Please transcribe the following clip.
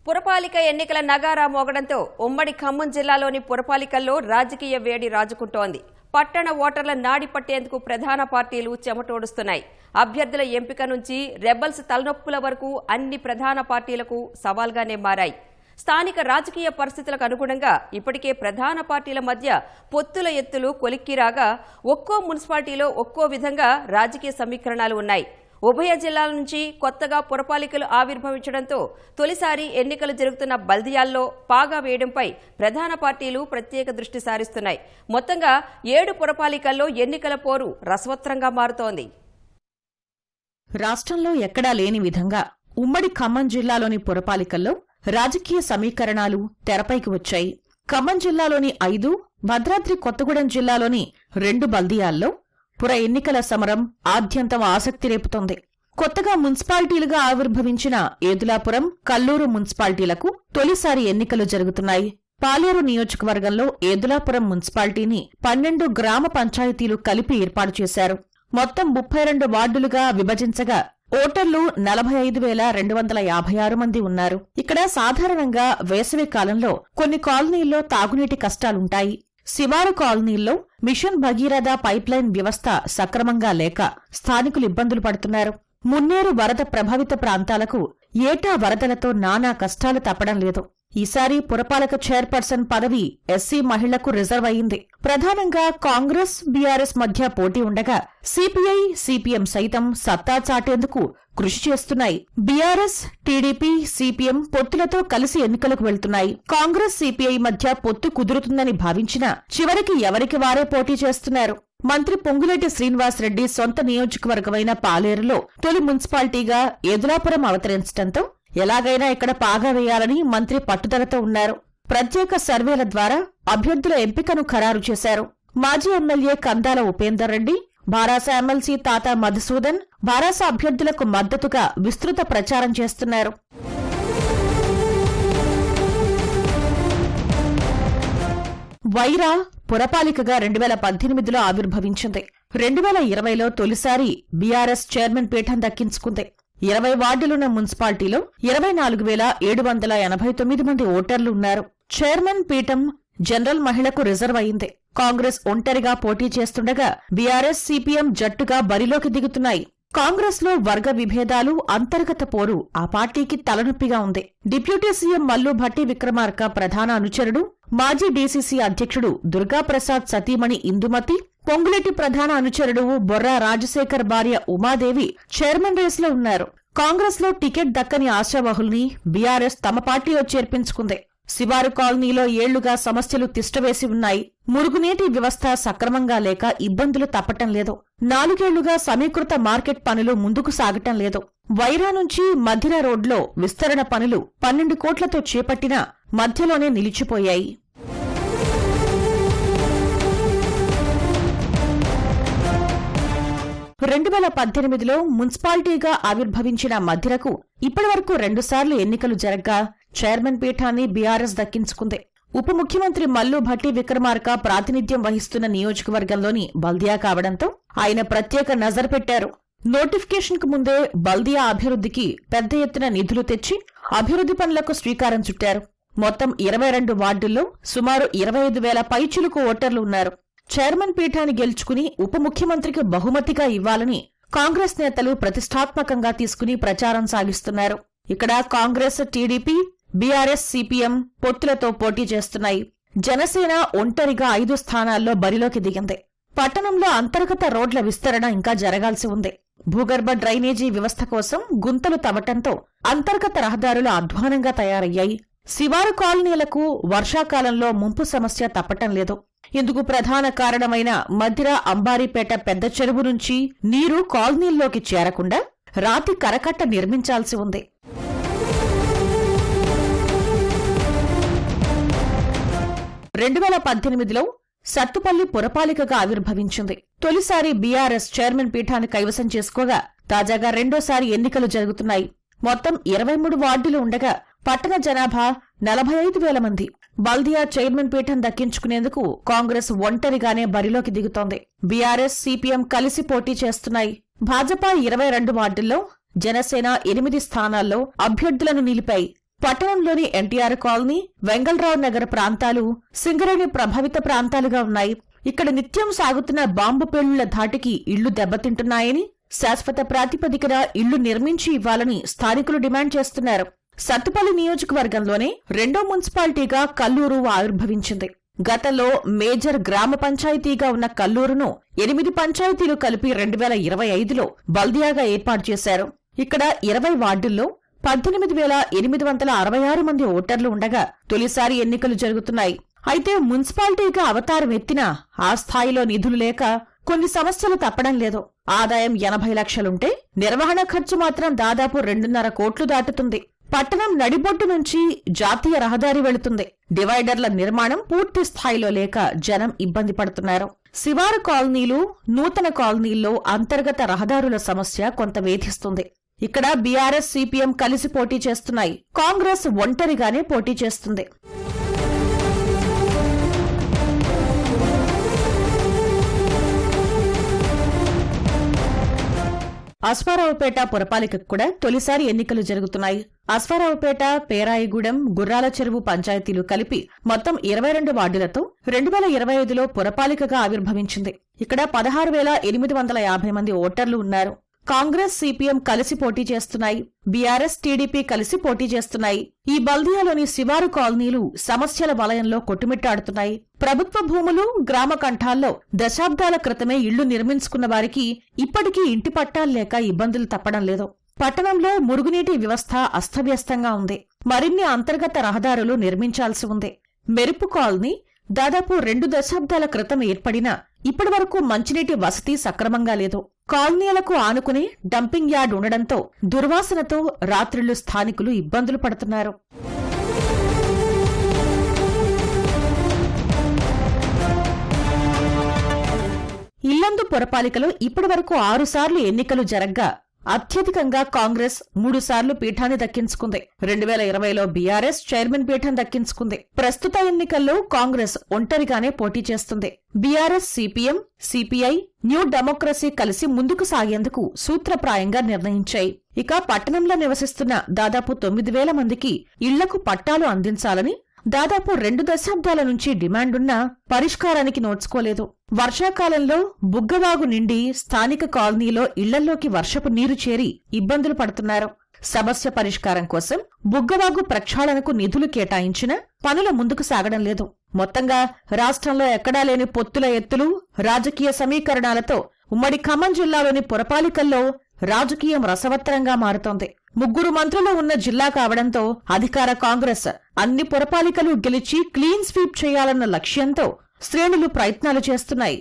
పురపాలిక ఎన్నికల నగారా మోగడంతో ఉమ్మడి ఖమ్మం జిల్లాలోని పురపాలికల్లో రాజకీయ వేడి రాజుకుంటోంది. పట్టణ ఓటర్ల నాడి పట్టేందుకు ప్రధాన పార్టీలు చెమటోడుస్తున్నాయి. అభ్యర్థుల ఎంపిక నుంచి రెబల్స్ తలనొప్పుల వరకు అన్ని ప్రధాన పార్టీలకు సవాల్గానే మారాయి. స్థానిక రాజకీయ పరిస్థితులకు అనుగుణంగా ఇప్పటికే ప్రధాన పార్టీల మధ్య పొత్తుల ఎత్తులు కొలిక్కిరాగా ఒక్కో మున్సిపాలిటీలో ఒక్కో విధంగా రాజకీయ సమీకరణాలు ఉన్నాయి. ఉభయ జిల్లాల నుంచి కొత్తగా పురపాలికలు ఆవిర్భవించడంతో తొలిసారి ఎన్నికలు జరుగుతున్న బల్దియాల్లో పాగా వేయడంపై ప్రధాన పార్టీలు ప్రత్యేక దృష్టి సారిస్తున్నాయి. మొత్తంగా 7 పురపాలికల్లో ఎన్నికల పోరు రసవత్రంగా మారుతోంది. రాష్ట్రంలో ఎక్కడా లేని విధంగా ఉమ్మడి ఖమ్మం జిల్లాలోని పురపాలికల్లో రాజకీయ సమీకరణాలు తెరపైకి వచ్చాయి. ఖమ్మం జిల్లాలోని 5, భద్రాద్రి కొత్తగూడెం జిల్లాలోని 2 బల్దియాల్లో పుర ఎన్నికల సమరం ఆద్యంతం ఆసక్తి రేపుతోంది. కొత్తగా మున్సిపాలిటీలుగా ఆవిర్భవించిన ఏదులాపురం, కల్లూరు మున్సిపాలిటీలకు తొలిసారి ఎన్నికలు జరుగుతున్నాయి. పాలేరు నియోజకవర్గంలో ఏదులాపురం మున్సిపాలిటీని 12 గ్రామ పంచాయతీలు కలిపి ఏర్పాటు చేశారు. మొత్తం 32 వార్డులుగా విభజించగా ఓటర్లు 45,256 మంది ఉన్నారు. ఇక్కడ సాధారణంగా వేసవి కాలంలో కొన్ని కాలనీల్లో తాగునీటి కష్టాలుంటాయి. శివారు కాలనీల్లో మిషన్ భగీరథ పైప్లైన్ వ్యవస్థ సక్రమంగా లేక స్థానికులు ఇబ్బందులు పడుతున్నారు. మున్నేరు వరద ప్రభావిత ప్రాంతాలకు ఏటా వరదలతో నానా కష్టాలు తప్పడం లేదు. ఈసారి పురపాలక చైర్పర్సన్ పదవి ఎస్సీ మహిళకు రిజర్వ్ అయింది. ప్రధానంగా కాంగ్రెస్, బీఆర్ఎస్ మధ్య పోటీ ఉండగా సిపిఐ, సిపిఎం సైతం సత్తా చాటేందుకు కృషి చేస్తున్నాయి. బీఆర్ఎస్, టీడీపీ, సిపిఎం పొత్తులతో కలిసి ఎన్నికలకు వెళ్తున్నాయి. కాంగ్రెస్, సిపిఐ మధ్య పొత్తు కుదురుతుందని భావించినా చివరికి ఎవరికి వారే పోటీ చేస్తున్నారు. మంత్రి పొంగులేటి శ్రీనివాసరెడ్డి సొంత నియోజకవర్గమైన పాలేరులో తొలి మున్సిపాలిటీగా ఏదులాపురం అవతరించడంతో ఎలాగైనా ఇక్కడ పాగా వేయాలని మంత్రి పట్టుదలతో ఉన్నారు. ప్రత్యేక సర్వేల ద్వారా అభ్యర్థుల ఎంపికను ఖరారు చేశారు. మాజీ ఎమ్మెల్యే కందాల ఉపేందర్ రెడ్డి, బారాస ఎమ్మెల్సీ తాత మధుసూదన్ బారాస అభ్యర్థులకు మద్దతుగా విస్తృత ప్రచారం చేస్తున్నారు. వైరా పురపాలికగా 2018లో ఆవిర్భవించింది. 2020లో తొలిసారి బీఆర్ఎస్ చైర్మన్ పీఠం దక్కించుకుంది. 20 వార్డులున్న మున్సిపాలిటీలో 24,789 మంది ఓటర్లు ఉన్నారు. చైర్మన్ పీఠం జనరల్ మహిళకు రిజర్వ్ అయింది. కాంగ్రెస్ ఒంటరిగా పోటీ చేస్తుండగా బీఆర్ఎస్, సిపిఎం జట్టుగా బరిలోకి దిగుతున్నాయి. కాంగ్రెస్ లో వర్గ విభేదాలు, అంతర్గత పోరు ఆ పార్టీకి తలనొప్పిగా ఉంది. డిప్యూటీ సీఎం మల్లు భట్టి విక్రమార్క ప్రధాన అనుచరుడు, మాజీ డీసీసీ అధ్యక్షుడు దుర్గాప్రసాద్ సతీమణి ఇందుమతి, పొంగులేటి ప్రధాన అనుచరుడు బొర్రా రాజశేఖర్ భార్య ఉమాదేవి చైర్మన్ రేసులో ఉన్నారు. కాంగ్రెస్ లో టికెట్ దక్కని ఆశావహుల్ని బీఆర్ఎస్ తమ పార్టీలో చేర్పించుకుంది. శివారు కాలనీలో ఏళ్లుగా సమస్యలు తిష్టవేసి ఉన్నాయి. మురుగునీటి వ్యవస్థ సక్రమంగా లేక ఇబ్బందులు తప్పటం లేదు. 4 ఏళ్లుగా సమీకృత మార్కెట్ పనులు ముందుకు సాగటం లేదు. వైరా నుంచి మధిర రోడ్లో విస్తరణ పనులు 12 కోట్లతో చేపట్టినా మధ్యలోనే నిలిచిపోయాయి. రెండు 2018లో మున్సిపాలిటీగా ఆవిర్భవించిన మధిరకు ఇప్పటివరకు 2 సార్లు ఎన్నికలు జరగ్గా చైర్మన్ పీఠాన్ని బీఆర్ఎస్ దక్కించుకుంది. ఉప ముఖ్యమంత్రి మల్లు భట్టి విక్రమార్క ప్రాతినిధ్యం వహిస్తున్న నియోజకవర్గంలోని బల్దియా కావడంతో ఆయన ప్రత్యేక నజరు పెట్టారు. నోటిఫికేషన్కు ముందే బల్దియా అభివృద్ధికి పెద్ద ఎత్తున నిధులు తెచ్చి అభివృద్ధి పనులకు శ్రీకారం చుట్టారు. మొత్తం 22 వార్డుల్లో సుమారు 25,000 పైచిలుకు ఓటర్లు ఉన్నారు. చైర్మన్ పీఠాన్ని గెలుచుకుని ఉప ముఖ్యమంత్రికి బహుమతిగా ఇవ్వాలని కాంగ్రెస్ నేతలు ప్రతిష్టాత్మకంగా తీసుకుని ప్రచారం సాగిస్తున్నారు. ఇక్కడ కాంగ్రెస్, టీడీపీ, బీఆర్ఎస్, సిపిఎం పొత్తులతో పోటీ చేస్తున్నాయి. జనసేన ఒంటరిగా 5 స్థానాల్లో బరిలోకి దిగింది. పట్టణంలో అంతర్గత రోడ్ల విస్తరణ ఇంకా జరగాల్సి ఉంది. భూగర్భ డ్రైనేజీ వ్యవస్థ కోసం గుంతలు తవ్వటంతో అంతర్గత రహదారులు అధ్వానంగా తయారయ్యాయి. శివారు కాలనీలకు వర్షాకాలంలో ముంపు సమస్య తప్పటం లేదు. ఇందుకు ప్రధాన కారణమైన మధిర, అంబారీపేట పెద్ద చెరువు నుంచి నీరు కాలనీల్లోకి చేరకుండా రాతి కరకట్ట నిర్మించాల్సి ఉంది. రెండు 2018లో సత్తుపల్లి పురపాలికగా ఆవిర్భవించింది. తొలిసారి బీఆర్ఎస్ చైర్మన్ పీఠాన్ని కైవసం చేసుకోగా తాజాగా రెండోసారి ఎన్నికలు జరుగుతున్నాయి. మొత్తం 23 వార్డులు ఉండగా పట్టణ జనాభా 45,000 మంది. బల్దియా చైర్మన్ పీఠం దక్కించుకునేందుకు కాంగ్రెస్ ఒంటరిగానే బరిలోకి దిగుతోంది. బీఆర్ఎస్, సిపిఎం కలిసి పోటీ చేస్తున్నాయి. భాజపా 22 వార్డుల్లో, జనసేన 8 స్థానాల్లో అభ్యర్థులను నిలిపాయి. పట్టణంలోని ఎన్టీఆర్ కాలనీ, వెంగళరావు నగర్ ప్రాంతాలు సింగరేణి ప్రభావిత ప్రాంతాలుగా ఉన్నాయి. ఇక్కడ నిత్యం సాగుతున్న బాంబు పేలుళ్ల ధాటికి ఇళ్లు దెబ్బతింటున్నాయని, శాశ్వత ప్రాతిపదికన ఇళ్లు నిర్మించి ఇవ్వాలని స్థానికులు డిమాండ్ చేస్తున్నారు. సత్తుపల్లి నియోజకవర్గంలోనే రెండో మున్సిపాలిటీగా కల్లూరు ఆవిర్భవించింది. గతంలో మేజర్ గ్రామ పంచాయతీగా ఉన్న కల్లూరును 8 పంచాయతీలు కలిపి 2025లో బల్దియాగా ఏర్పాటు చేశారు. ఇక్కడ 20 వార్డుల్లో 18,866 మంది ఓటర్లు ఉండగా తొలిసారి ఎన్నికలు జరుగుతున్నాయి. అయితే మున్సిపాలిటీగా అవతారం ఎత్తినా ఆ స్థాయిలో నిధులు లేక కొన్ని సమస్యలు తప్పడం లేదు. ఆదాయం 80 లక్షలుంటే నిర్వహణ ఖర్చు మాత్రం దాదాపు 2.5 కోట్లు దాటుతుంది. పట్టణం నడిబొడ్డు నుంచి జాతీయ రహదారి వెళుతుంది. డివైడర్ల నిర్మాణం పూర్తి స్థాయిలో లేక జనం ఇబ్బంది పడుతున్నారు. శివారు కాలనీలు, నూతన కాలనీల్లో అంతర్గత రహదారుల సమస్య కొంత వేధిస్తుంది. ఇక్కడ బీఆర్ఎస్, సిపిఎం కలిసి పోటీ చేస్తున్నాయి. కాంగ్రెస్ ఒంటరిగానే పోటీ చేస్తుంది. అశ్వారావుపేట పురపాలికకు కూడా తొలిసారి ఎన్నికలు జరుగుతున్నాయి. అశ్వారావుపేట, పేరాయిగూడెం, గుర్రాల చెరువు పంచాయతీలు కలిపి మొత్తం 22 వార్డులతో 2025లో పురపాలికగా ఆవిర్భవించింది. ఇక్కడ 16,850 మంది ఓటర్లు ఉన్నారు. కాంగ్రెస్, సిపిఎం కలిసి పోటీ చేస్తున్నాయి. బీఆర్ఎస్, టీడీపీ కలిసి పోటీ చేస్తున్నాయి. ఈ బల్దియాలోని శివారు కాలనీలు సమస్యల వలయంలో కొట్టుమిట్టాడుతున్నాయి. ప్రభుత్వ భూములు, గ్రామ కంఠాల్లో దశాబ్దాల క్రితమే ఇళ్లు నిర్మించుకున్న వారికి ఇప్పటికీ ఇంటి పట్టాలు లేక ఇబ్బందులు తప్పడం లేదు. పట్టణంలో మురుగునీటి వ్యవస్థ అస్తవ్యస్తంగా ఉంది. మరిన్ని అంతర్గత రహదారులు నిర్మించాల్సి ఉంది. మెరుపు కాలనీ దాదాపు 2 దశాబ్దాల క్రితం ఏర్పడినా ఇప్పటివరకు మంచినీటి వసతి సక్రమంగా లేదు. కాలనీలకు ఆనుకుని డంపింగ్ యార్డ్ ఉండడంతో దుర్వాసనతో రాత్రిళ్లు స్థానికులు ఇబ్బందులు పడుతున్నారు. ఇల్లందు పురపాలికలో ఇప్పటివరకు 6 సార్లు ఎన్నికలు జరగ్గా అత్యధికంగా కాంగ్రెస్ 3 సార్లు పీఠాన్ని దక్కించుకుంది. 2020లో బీఆర్ఎస్ చైర్మన్ పీఠం దక్కించుకుంది. ప్రస్తుత ఎన్నికల్లో కాంగ్రెస్ ఒంటరిగానే పోటీ చేస్తుంది. BRS, CPM, CPI, new democracy కలిసి ముందుకు సాగేందుకు సూత్రప్రాయంగా నిర్ణయించాయి. ఇక పట్టణంలో నివసిస్తున్న దాదాపు 9,000 మందికి ఇళ్లకు పట్టాలు అందించాలని దాదాపు 2 దశాబ్దాల నుంచి డిమాండున్నా పరిష్కారానికి నోచుకోలేదు. వర్షాకాలంలో బుగ్గవాగు నిండి స్థానిక కాలనీలో ఇళ్లల్లోకి వర్షపు నీరు చేరి ఇబ్బందులు పడుతున్నారు. సమస్య పరిష్కారం కోసం బుగ్గవాగు ప్రక్షాళనకు నిధులు కేటాయించినా పనుల ముందుకు సాగడం లేదు. మొత్తంగా రాష్ట్రంలో ఎక్కడా లేని పొత్తుల ఎత్తులు, రాజకీయ సమీకరణాలతో ఉమ్మడి ఖమ్మం జిల్లాలోని పురపాలికల్లో రాజకీయం రసవత్తరంగా మారుతోంది. 3 మంత్రులు ఉన్న జిల్లా కావడంతో అధికార కాంగ్రెస్ అన్ని పురపాలికలు గెలిచి క్లీన్ స్వీప్ చేయాలన్న లక్ష్యంతో శ్రేణులు ప్రయత్నాలు చేస్తున్నాయి.